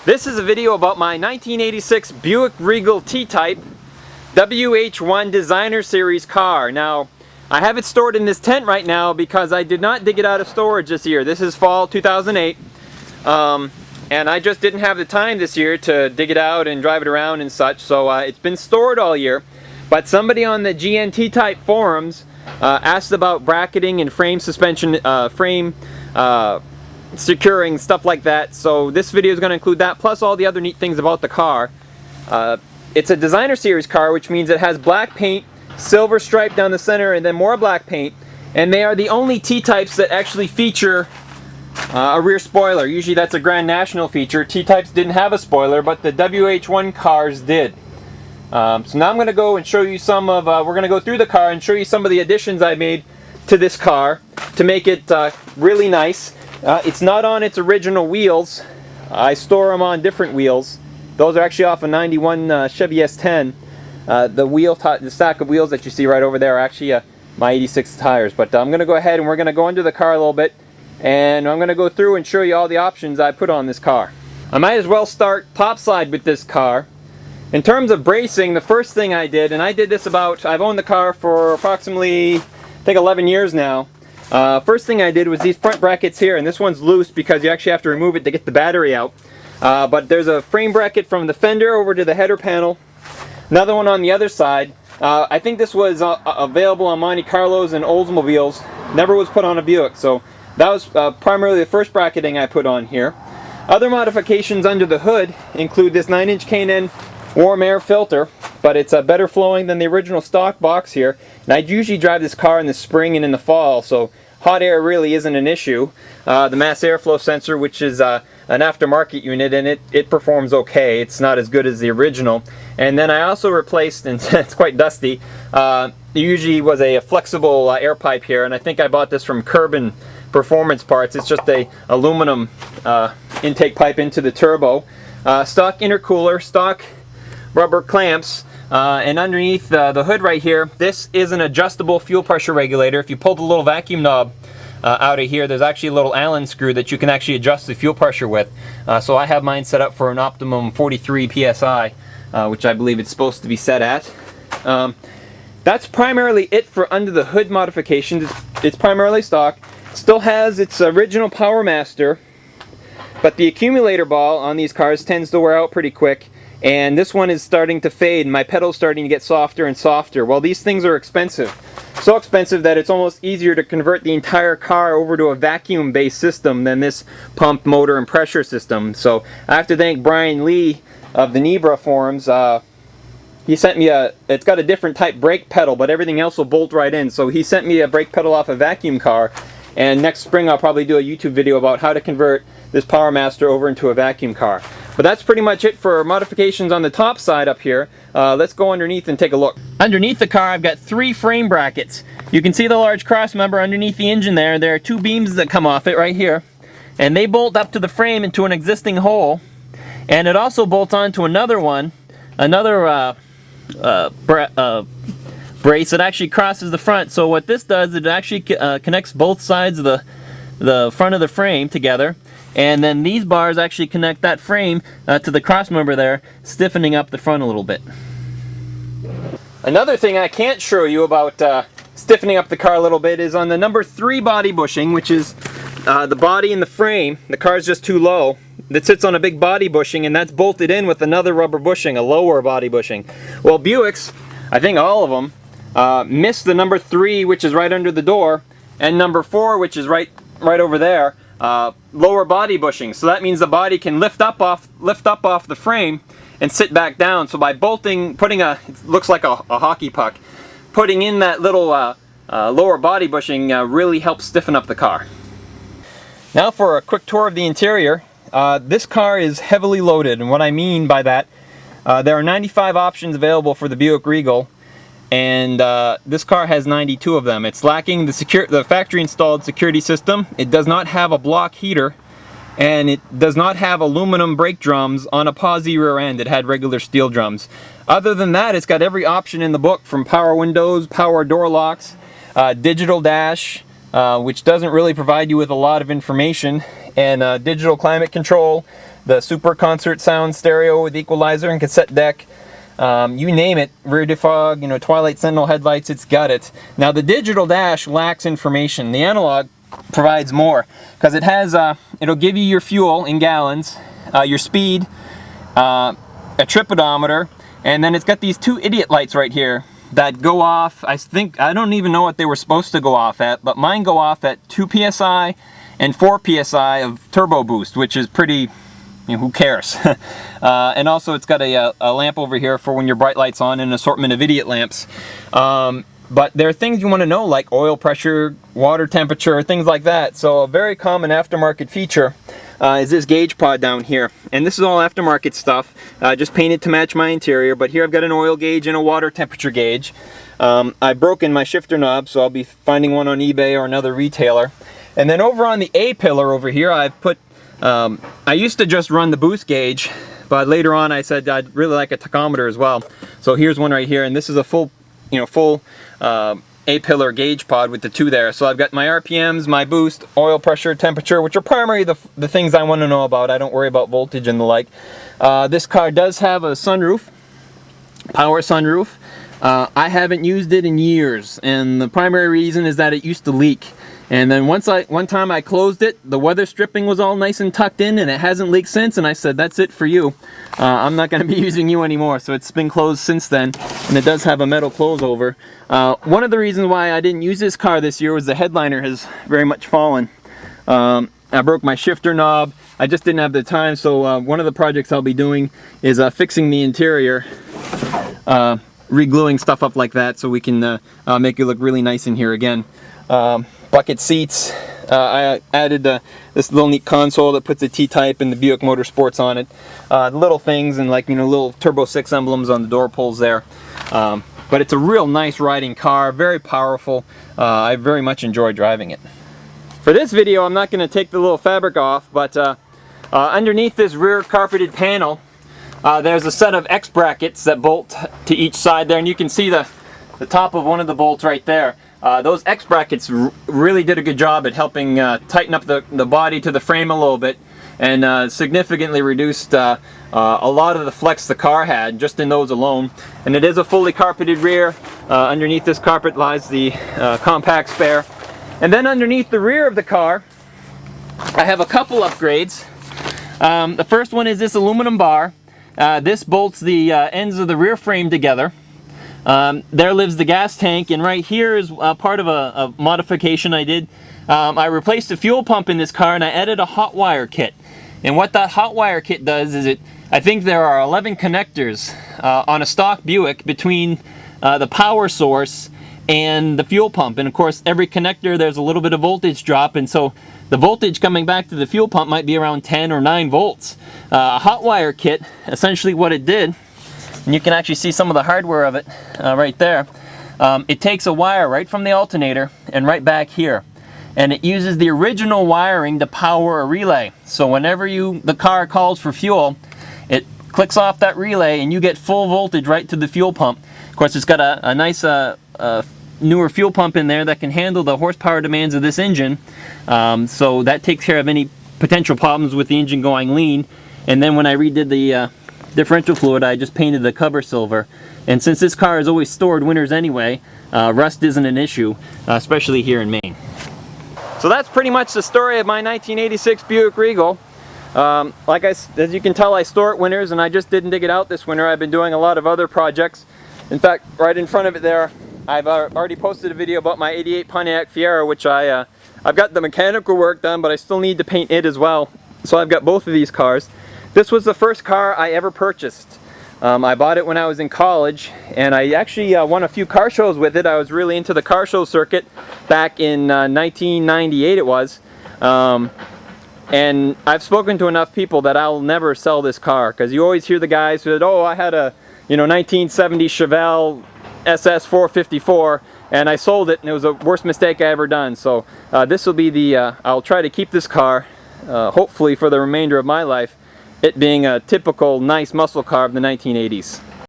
This is a video about my 1986 Buick Regal T-Type WH1 Designer Series car. Now, I have it stored in this tent right now because I did not dig it out of storage this year. This is fall 2008, and I just didn't have the time this year to dig it out and drive it around and such, so it's been stored all year. But somebody on the GN Type forums asked about bracketing and frame suspension, securing, stuff like that. So this video is going to include that, plus all the other neat things about the car. It's a designer series car, which means it has black paint, silver stripe down the center, and then more black paint. And they are the only T-Types that actually feature a rear spoiler. Usually that's a Grand National feature. T-Types didn't have a spoiler, but the WH1 cars did. So now I'm going to go and show you some of, we're going to go through the car and show you some of the additions I made to this car to make it really nice. It's not on its original wheels. I store them on different wheels. Those are actually off a 91 Chevy S10. The stack of wheels that you see right over there are actually my 86 tires. But I'm going to go ahead and we're going to go under the car a little bit, and I'm going to go through and show you all the options I put on this car. I might as well start topside with this car. In terms of bracing, the first thing I did, and I did this I've owned the car for approximately, I think, 11 years now. First thing I did was these front brackets here, and this one's loose because you actually have to remove it to get the battery out. But there's a frame bracket from the fender over to the header panel. Another one on the other side. I think this was available on Monte Carlos and Oldsmobiles. Never was put on a Buick, so that was primarily the first bracketing I put on here. Other modifications under the hood include this 9-inch K&N warm air filter, but it's better flowing than the original stock box here. And I usually drive this car in the spring and in the fall, so hot air really isn't an issue. The mass airflow sensor, which is an aftermarket unit, and it performs okay. It's not as good as the original. And then I also replaced, and it's quite dusty, there usually was a flexible air pipe here, and I think I bought this from Kerbin Performance Parts. It's just a aluminum intake pipe into the turbo. Stock intercooler, stock rubber clamps, and underneath the hood right here, this is an adjustable fuel pressure regulator. If you pull the little vacuum knob out of here, there's actually a little Allen screw that you can actually adjust the fuel pressure with. So I have mine set up for an optimum 43 psi, which I believe it's supposed to be set at. That's primarily it for under the hood modifications. It's primarily stock. Still has its original Power Master, but the accumulator ball on these cars tends to wear out pretty quick. And this one is starting to fade, and my pedal's starting to get softer and softer. Well, these things are expensive. So expensive that it's almost easier to convert the entire car over to a vacuum-based system than this pump, motor, and pressure system. So I have to thank Brian Lee of the Nebra forums. He sent me it's got a different type brake pedal, but everything else will bolt right in. So he sent me a brake pedal off a vacuum car. And next spring I'll probably do a YouTube video about how to convert this Power Master over into a vacuum car. But that's pretty much it for modifications on the top side up here. Let's go underneath and take a look. Underneath the car I've got 3 frame brackets. You can see the large cross member underneath the engine there. There are 2 beams that come off it right here. And they bolt up to the frame into an existing hole. And it also bolts onto another one, another brace that actually crosses the front. So what this does, it actually connects both sides of the front of the frame together, and then these bars actually connect that frame to the cross member there, stiffening up the front a little bit. Another thing I can't show you about stiffening up the car a little bit is on the number 3 body bushing, which is the body and the frame. The car's just too low. That sits on a big body bushing, and that's bolted in with another rubber bushing, a lower body bushing. Well, Buicks, I think all of them, miss the number 3, which is right under the door, and number 4, which is right over there, lower body bushing. So that means the body can lift up off the frame and sit back down. So by bolting, it looks like a hockey puck, putting in that little lower body bushing really helps stiffen up the car. Now for a quick tour of the interior. This car is heavily loaded, and what I mean by that, there are 95 options available for the Buick Regal, and this car has 92 of them. It's lacking the factory installed security system. It does not have a block heater, and it does not have aluminum brake drums on a posi rear end. It had regular steel drums. Other than that, it's got every option in the book, from power windows, power door locks, digital dash, which doesn't really provide you with a lot of information, and digital climate control, the super concert sound stereo with equalizer and cassette deck. You name it, rear defog, you know, Twilight Sentinel headlights, it's got it. Now the digital dash lacks information. The analog provides more, because it has, it'll give you your fuel in gallons, your speed, a trip odometer, and then it's got these two idiot lights right here that go off. I don't even know what they were supposed to go off at, but mine go off at 2 psi and 4 psi of turbo boost, which is pretty, you know, who cares? And also it's got a lamp over here for when your bright light's on, and an assortment of idiot lamps. But there are things you want to know, like oil pressure, water temperature, things like that. So a very common aftermarket feature is this gauge pod down here. And this is all aftermarket stuff, just painted to match my interior. But here I've got an oil gauge and a water temperature gauge. I've broken my shifter knob, so I'll be finding one on eBay or another retailer. And then over on the A pillar over here, I've put, I used to just run the boost gauge, but later on I said I'd really like a tachometer as well. So here's one right here, and this is a full, you know, full A-pillar gauge pod with the two there. So I've got my RPMs, my boost, oil pressure, temperature, which are primarily the things I want to know about. I don't worry about voltage and the like. This car does have a sunroof, power sunroof. I haven't used it in years, and the primary reason is that it used to leak. And then one time I closed it, the weather stripping was all nice and tucked in, and it hasn't leaked since, and I said, that's it for you. I'm not going to be using you anymore. So it's been closed since then, and it does have a metal close over. One of the reasons why I didn't use this car this year was the headliner has very much fallen. I broke my shifter knob. I just didn't have the time, so one of the projects I'll be doing is fixing the interior, re-gluing stuff up like that so we can make it look really nice in here again. Bucket seats. I added this little neat console that puts a T-type and the Buick Motorsports on it. Little things and, like, you know, little Turbo 6 emblems on the door pulls there. But it's a real nice riding car, very powerful. I very much enjoy driving it. For this video, I'm not going to take the little fabric off, but underneath this rear carpeted panel, there's a set of X brackets that bolt to each side there, and you can see the top of one of the bolts right there. Those X brackets really did a good job at helping tighten up the body to the frame a little bit, and significantly reduced a lot of the flex the car had just in those alone. And it is a fully carpeted rear. Underneath this carpet lies the compact spare. And then underneath the rear of the car, I have a couple upgrades. The first one is this aluminum bar. This bolts the ends of the rear frame together. There lives the gas tank, and right here is part of a modification I did. I replaced the fuel pump in this car, and I added a hot wire kit. And what that hot wire kit does is I think there are 11 connectors on a stock Buick between the power source and the fuel pump. And of course, every connector there's a little bit of voltage drop, and so the voltage coming back to the fuel pump might be around 10 or 9 volts. A hot wire kit, essentially what it did, and you can actually see some of the hardware of it right there. It takes a wire right from the alternator and right back here, and it uses the original wiring to power a relay. So whenever the car calls for fuel, it clicks off that relay and you get full voltage right to the fuel pump. Of course, it's got a nice newer fuel pump in there that can handle the horsepower demands of this engine, so that takes care of any potential problems with the engine going lean. And then when I redid the differential fluid, I just painted the cover silver. And since this car is always stored winters anyway, rust isn't an issue, especially here in Maine. So that's pretty much the story of my 1986 Buick Regal. As you can tell, I store it winters, and I just didn't dig it out this winter. I've been doing a lot of other projects. In fact, right in front of it there, I've already posted a video about my '88 Pontiac Fiero, which I've got the mechanical work done, but I still need to paint it as well. So I've got both of these cars. This was the first car I ever purchased. I bought it when I was in college, and I actually won a few car shows with it. I was really into the car show circuit back in 1998 it was. And I've spoken to enough people that I'll never sell this car, because you always hear the guys who said, oh, I had a 1970 Chevelle SS 454 and I sold it, and it was the worst mistake I ever done. So this will be I'll try to keep this car hopefully for the remainder of my life, it being a typical nice muscle car of the 1980s.